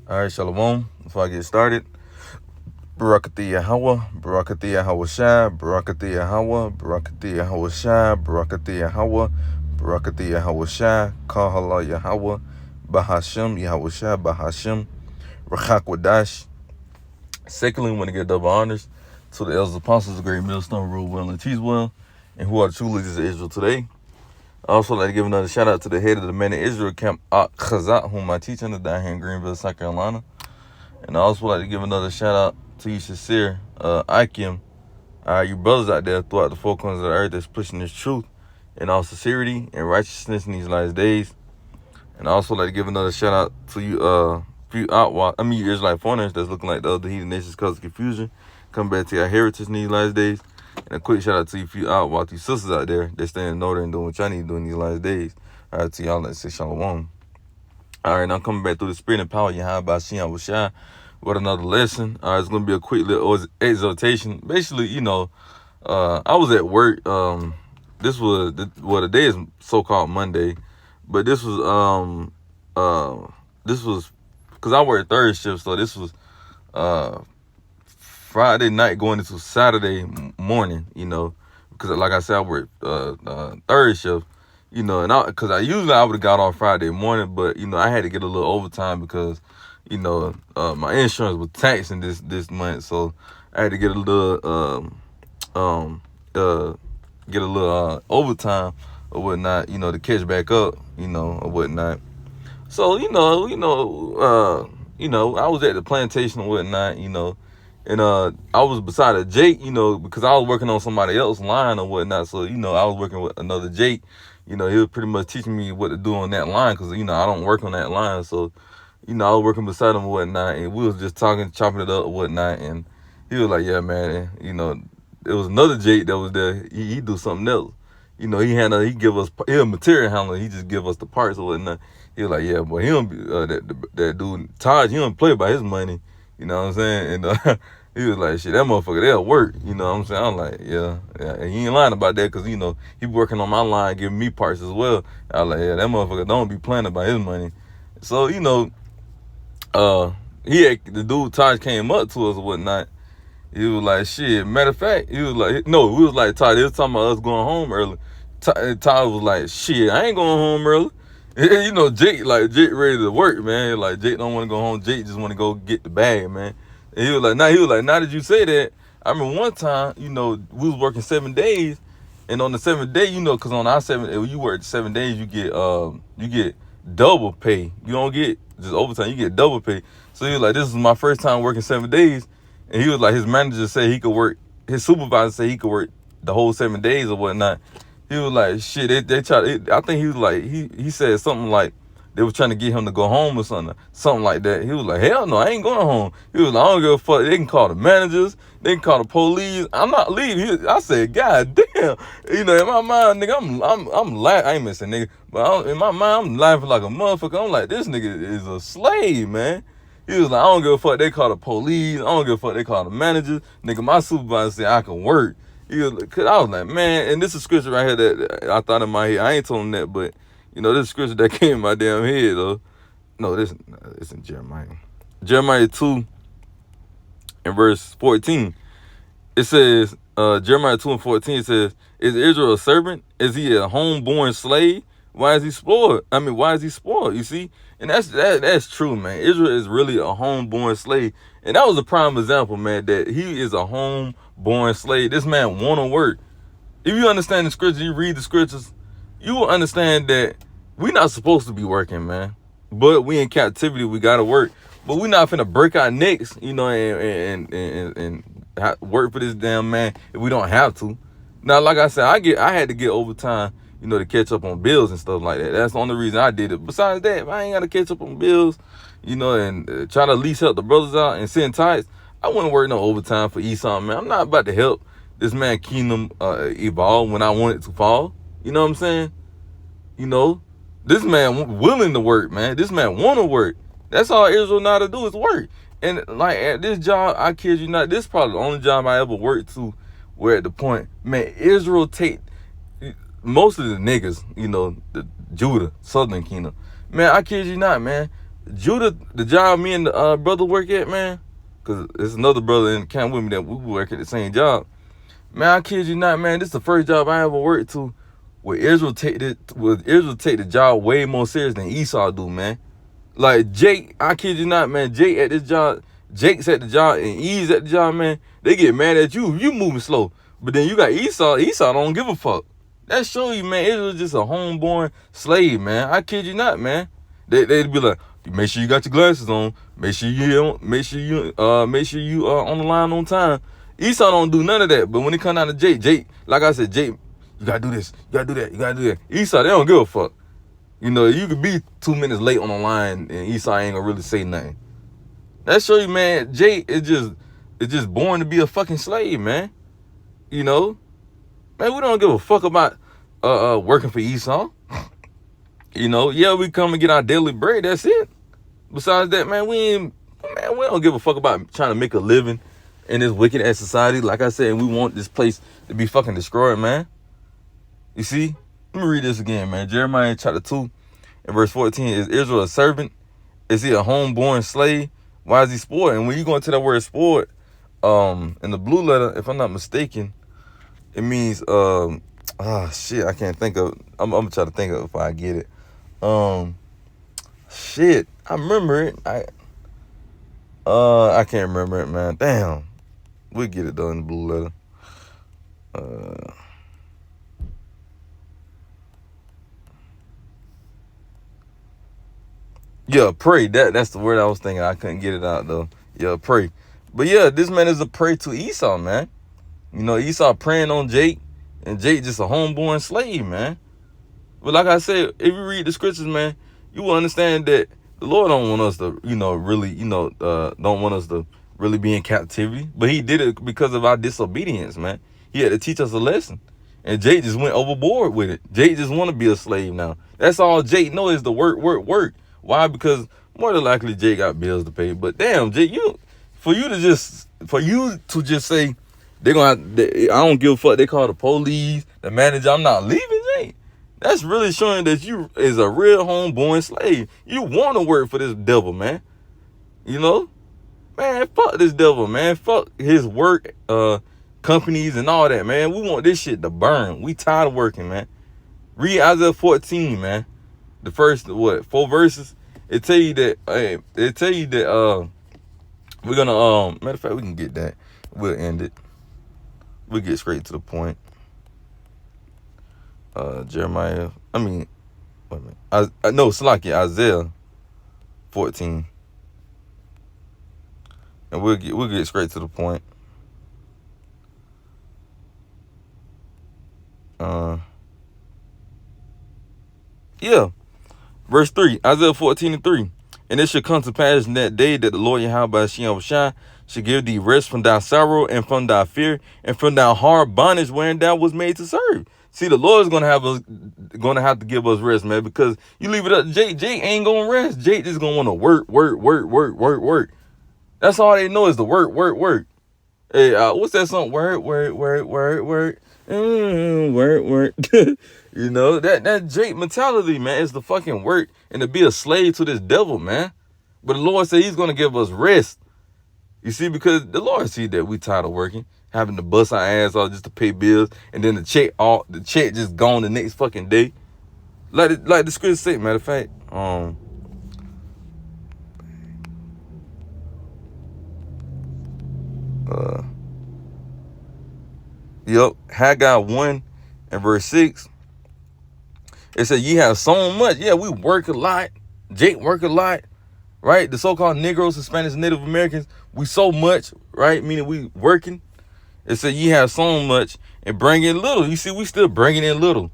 All right, Shalom. Before I get started, Barakati Yahweh, Barakati Yahweh Shai, Barakati Yahweh, Barakati Yahweh Shai, Barakati Yahweh, Barakati Yahweh Shai, Kahala Yahweh, Bahashem, Yahweh Shai, Bahashem, Rachak Wadash. Secondly, we want to give double honors to the elders apostles, the great millstone, rule well and teach well, and who are the true leaders of Israel today. I also like to give another shout out to the head of the Men of Israel camp, Chazat, whom I teach under down here in Greenville, South Carolina. And I also like to give another shout out to you, sincere Akim, you brothers out there throughout the four corners of the earth that's pushing this truth in all sincerity and righteousness in these last days. And I also like to give another shout out to you, you Israelite foreigners that's looking like the other heathen nations causing confusion. Come back to your heritage in these last days. And a quick shout out to you, you sisters out there that's staying in order and doing what y'all need to do in these last days. All right, to y'all, let's say shalom. All right, now coming back through the spirit and power, Yahweh Shem Washai, with another lesson. All right, it's going to be a quick little exhortation. Basically, I was at work. The day is so-called Monday, but this was because I work third shift, so this was Friday night going into Saturday morning, because like I said, I work third shift, and because I usually I would have got off Friday morning, but I had to get a little overtime because my insurance was taxing this month, so I had to get a little overtime or whatnot, to catch back up, or whatnot. So I was at the plantation or whatnot, and I was beside a Jake, because I was working on somebody else's line or whatnot. So, I was working with another Jake. He was pretty much teaching me what to do on that line because, I don't work on that line. So, I was working beside him or whatnot, and we was just talking, chopping it up or whatnot. And he was like, yeah, man, it was another Jake that was there. He do something else. He give us, he a material handler. He just give us the parts or whatnot. He was like, yeah, boy, he don't be, that dude, Taj, he don't play by his money. You know what I'm saying? And he was like, shit, that motherfucker, they'll work. You know what I'm saying? I'm like, yeah. And he ain't lying about that because, he be working on my line, giving me parts as well. I was like, yeah, that motherfucker don't be playing about his money. So, the dude, Taj, came up to us or whatnot. He was like, shit, matter of fact, he was like, no, we was like, Taj, they was talking about us going home early. Taj was like, shit, I ain't going home early. Jake ready to work, man. Like, Jake don't want to go home. Jake just want to go get the bag, man. And he was like, now that you say that, I remember one time, we was working 7 days, and on the 7th day, because on our 7, when you work 7 days, you get double pay. You don't get just overtime, you get double pay. So he was like, this is my first time working 7 days, and he was like, his manager said he could work, his supervisor said he could work the whole 7 days or whatnot. He was like, shit, they tried, I think he was like, he said something like, they were trying to get him to go home or something like that. He was like, hell no, I ain't going home. He was like, I don't give a fuck. They can call the managers. They can call the police. I'm not leaving. I said, God damn. In my mind, nigga, I'm laughing. I ain't missing, nigga. But in my mind, I'm laughing like a motherfucker. I'm like, this nigga is a slave, man. He was like, I don't give a fuck. They call the police. I don't give a fuck. They call the managers. Nigga, my supervisor said I can work. Cause I was like, man, and this is scripture right here that I thought in my head. I ain't told him that, but this scripture that came in my damn head though. No, this in Jeremiah. Jeremiah 2 and verse 14. It says, Jeremiah 2 and 14 says, is Israel a servant? Is he a homeborn slave? Why is he spoiled? Why is he spoiled? You see? And that's true, man. Israel is really a homeborn slave. And that was a prime example, man, that he is a homeborn slave. This man want to work. If you understand the scripture, you read the scriptures, you will understand that we're not supposed to be working, man. But we in captivity, we got to work. But we're not finna break our necks, and work for this damn man if we don't have to. Now, like I said, I had to get overtime, to catch up on bills and stuff like that. That's the only reason I did it. Besides that, if I ain't got to catch up on bills, and try to at least help the brothers out and send tithes, I wouldn't work no overtime for Esau, man. I'm not about to help this man kingdom evolve when I want it to fall. You know what I'm saying? This man willing to work, man. This man want to work. That's all Israel know how to do is work. And like at this job, I kid you not, this is probably the only job I ever worked to where at the point, man, Israel take most of the niggas, the Judah, Southern Kingdom. Man, I kid you not, man. Judah, the job me and the brother work at, man, because there's another brother in the camp with me that we work at the same job. Man, I kid you not, man. This is the first job I ever worked to where Israel take the job way more serious than Esau do, man. Like Jake, I kid you not, man. Jake at this job, Jake's at the job, and E's at the job, man. They get mad at you. You moving slow, but then you got Esau. Esau don't give a fuck. That show you, man. Israel's just a homeborn slave, man. I kid you not, man. They'd be like, make sure you got your glasses on. Make sure you on the line on time. Esau don't do none of that. But when it come down to Jake, like I said, Jake, you gotta do this, you gotta do that, you gotta do that. Esau, they don't give a fuck. You know, you could be 2 minutes late on the line and Esau ain't gonna really say nothing. That show you, man, Jake is just born to be a fucking slave, man. You know? Man, we don't give a fuck about working for Esau. You know, yeah, we come and get our daily bread, that's it. Besides that, man, we don't give a fuck about trying to make a living in this wicked ass society. Like I said, we want this place to be fucking destroyed, man. You see? Let me read this again, man. Jeremiah chapter 2 and verse 14. Is Israel a servant? Is he a homeborn slave? Why is he spoiled? And when you go into that word spoiled, in the blue letter, if I'm not mistaken, it means shit, I can't think of. I'm gonna try to think of it if I get it. Shit, I remember it. I can't remember it, man. Damn. We'll get it done in the blue letter. Yeah, pray. That's the word I was thinking. I couldn't get it out though. Yeah, pray. But yeah, this man is a prey to Esau, man. You know, Esau preying on Jake, and Jake just a homeborn slave, man. But like I said, if you read the scriptures, man, you will understand that the Lord don't want us to, don't want us to really be in captivity. But he did it because of our disobedience, man. He had to teach us a lesson. And Jake just went overboard with it. Jake just want to be a slave now. That's all Jake know is the work, work, work. Why? Because more than likely Jake got bills to pay. But damn, Jake, for you to just say I don't give a fuck. They call the police, the manager. I'm not leaving, Jake. That's really showing that you is a real homeborn slave. You want to work for this devil, man. You know, man, fuck this devil, man. Fuck his work, companies and all that, man. We want this shit to burn. We tired of working, man. Read Isaiah 14, man. The first 4 verses. It tell you that we're gonna matter of fact, we can get that. We'll end it. We'll get straight to the point. Jeremiah. I mean, wait a minute. No, Salakia, Isaiah 14. And we'll get straight to the point. Yeah. Verse 3, Isaiah 14 and 3. And it shall come to pass in that day that the Lord Yahweh shall give thee rest from thy sorrow and from thy fear and from thy hard bondage wherein thou was made to serve. See, the Lord is gonna have to give us rest, man, because you leave it up to Jake. Jake ain't gonna rest. Jake just gonna want to work. That's all they know is the work. Hey, what's that song? Work. Work. You know, that Jake mentality, man, is the fucking work and to be a slave to this devil, man. But the Lord said he's going to give us rest. You see, because the Lord see that we tired of working, having to bust our ass off just to pay bills, and then the check just gone the next fucking day. Like the scripture say, matter of fact, Haggai 1 and verse 6. It said, ye have so much. Yeah, we work a lot. Jake work a lot, right? The so-called Negroes, Hispanics, and Native Americans, we so much, right? Meaning we working. It said, ye have so much and bring in little. You see, we still bringing in little.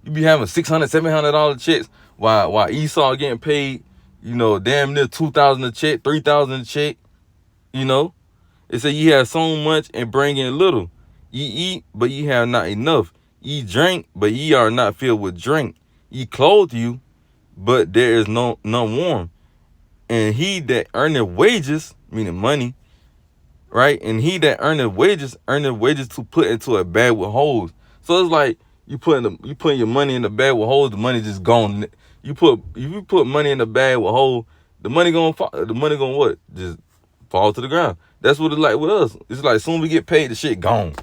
You be having $600, $700 checks while Esau getting paid, you know, damn near $2,000 a check, $3,000 a check, you know. It said, ye have so much and bring in little. Ye eat, but ye have not enough. Ye drink, but ye are not filled with drink. Ye clothe you, but there is none warm. And he that earneth wages, meaning money, right? And he that earneth wages to put into a bag with holes. So it's like you putting your money in the bag with holes, the money just gone. If you put money in the bag with holes, the money gonna fall, the money gonna what? Just fall to the ground. That's what it's like with us. It's like soon we get paid, the shit gone.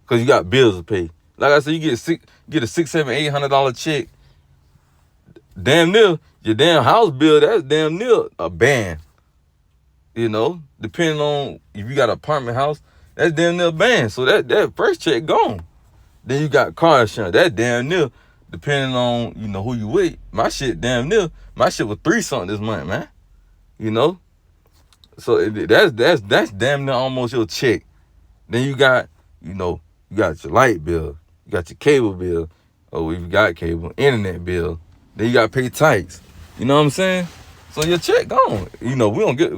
Cause you got bills to pay. Like I said, you get a $600, $700, $800 check. Damn near your damn house bill, that's damn near a band. You know, depending on if you got an apartment house, that's damn near a band. So that first check gone. Then you got car insurance, that damn near, depending on, you know, who you with. My shit damn near, my shit was 3 something this month, man. You know? So that's damn near almost your check. Then you got, you know, you got your light bill, you got your cable bill. Oh, if you got cable, internet bill. Then you got to pay tax. You know what I'm saying? So your check gone. You know, we don't get,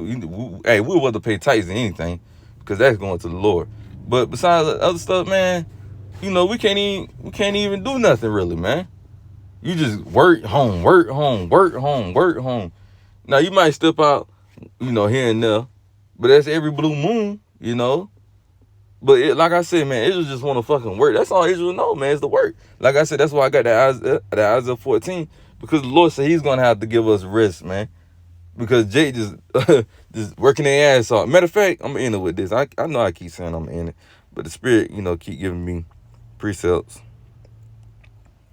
hey, we'll rather pay tax than anything because that's going to the Lord. But besides the other stuff, man, you know, we can't even do nothing really, man. You just work home, work home, work home, work home. Now you might step out, you know, here and there, but that's every blue moon, you know. But like I said, man, Israel just want to fucking work. That's all Israel know, man, is the work. Like I said, that's why I got that Isaiah 14, because the Lord said He's gonna have to give us rest, man. Because Jake just working their ass off. Matter of fact, I'm gonna end it with this. I know I keep saying I'm gonna end it, but the Spirit, you know, keep giving me precepts.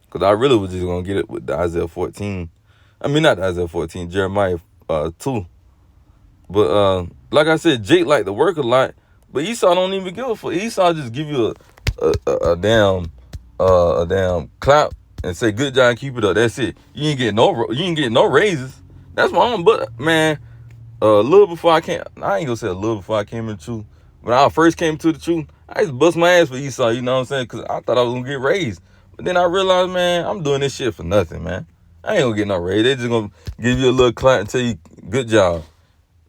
Because I really was just gonna get it with the Isaiah 14. I mean, not the Isaiah 14, Jeremiah 2. But like I said, Jake like to work a lot, but Esau don't even give a fuck. Esau just give you a damn clap and say good job, keep it up. That's it. You ain't get no raises. That's my own. But man, a little before I ain't gonna say a little before I came into truth. When I first came to the truth, I used to bust my ass for Esau. You know what I'm saying? Because I thought I was gonna get raised. But then I realized, man, I'm doing this shit for nothing, man. I ain't gonna get no raise. They just gonna give you a little clap and tell you good job.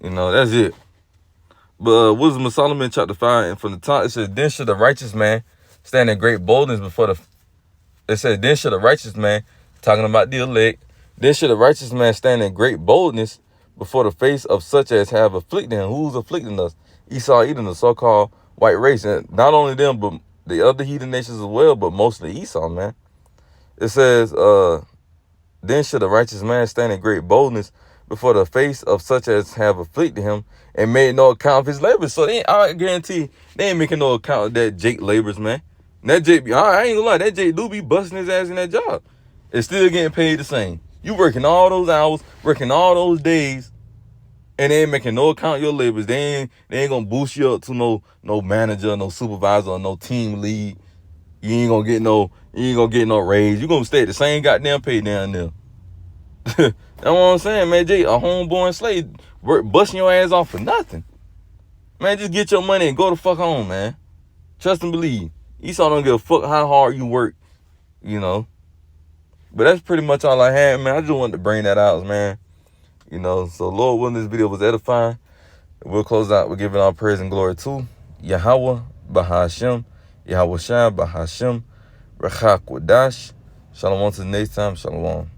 You know, that's it. But Wisdom of Solomon chapter 5, and from the top it says, then should a righteous man stand in great boldness before the... It says, then should a righteous man, talking about the elect, then should a righteous man stand in great boldness before the face of such as have afflicted him. Who's afflicting us? Esau, Edom, the so-called white race. And not only them, but the other heathen nations as well, but mostly Esau, man. It says, then should a righteous man stand in great boldness before the face of such as have afflicted him and made no account of his labors. So I guarantee they ain't making no account of that Jake labors, man. And that Jake, I ain't gonna lie, that Jake do be busting his ass in that job. It's still getting paid the same. You working all those hours, working all those days, and they ain't making no account of your labors. They ain't gonna boost you up to no manager, no supervisor, or no team lead. You ain't gonna get no raise. You gonna stay at the same goddamn pay down there. That's what I'm saying, man. Jay, a homeborn slave, busting your ass off for nothing. Man, just get your money and go the fuck home, man. Trust and believe. Esau don't give a fuck how hard you work, you know. But that's pretty much all I had, man. I just wanted to bring that out, man. You know, so Lord willing, this video was edifying. We'll close out with giving all praise and glory to Yahweh, Bahashem, Yahweh Shai, Bahashem, Rachak Wadash. Shalom to the next time. Shalom.